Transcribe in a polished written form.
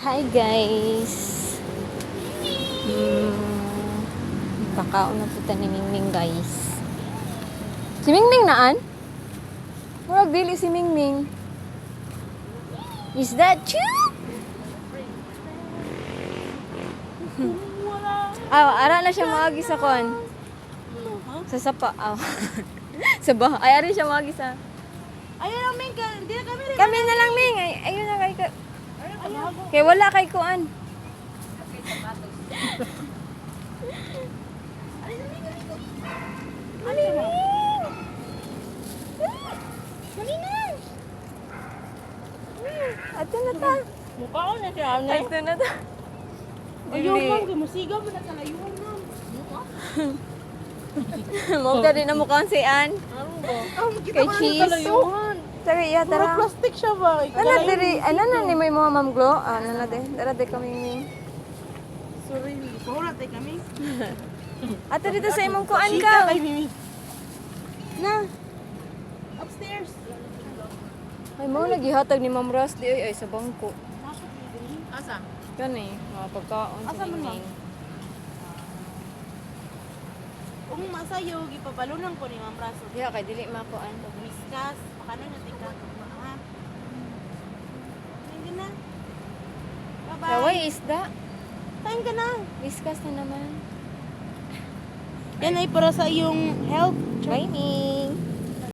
Hi guys. Kakaon na po ni Mingming guys. Si Mingming naan? Murag dili si Mingming. Is that you? Ara na siya maagi sa kon. Sa sapa. Sa bahay. Ay, ari siya maagi sa. Ayun lang, Ming. Hindi na kami rin. Kami na lang, Ming. Ay, ayun na kay ka. Kay wala kay kuan. Ato na ta. Mukha ko na siya. Ato na ta. Ayun, ma'am. Musigaw mo na sa layuan, ma'am. Mo ka din na mukhaan si Ann. Kay cheese. Tara, iya, Puro tara. plastic siya ba? Ano diri, ano na ni may mga Ma'am Glo? Ano na de? Tara de kami Ming. Sorry, Paula, tayo kami. Ato dito sa imong kuan Chika ka. kay Mimi. Na. Upstairs. Ay mo nagihatag ni Ma'am Ras di ay sa bangko. Asa? Gani, mga pagkaon Asa sa man, Ming. Kung masayo, gipabalunan ko ni Ma'am Raso. Diya kay dili makuan. Whiskas, pakano na tika. Ha? Hindi na. Bye-bye. Kaway isda. Time ka na. Whiskas na naman. Yan ay para sa iyong health. Bye Ming.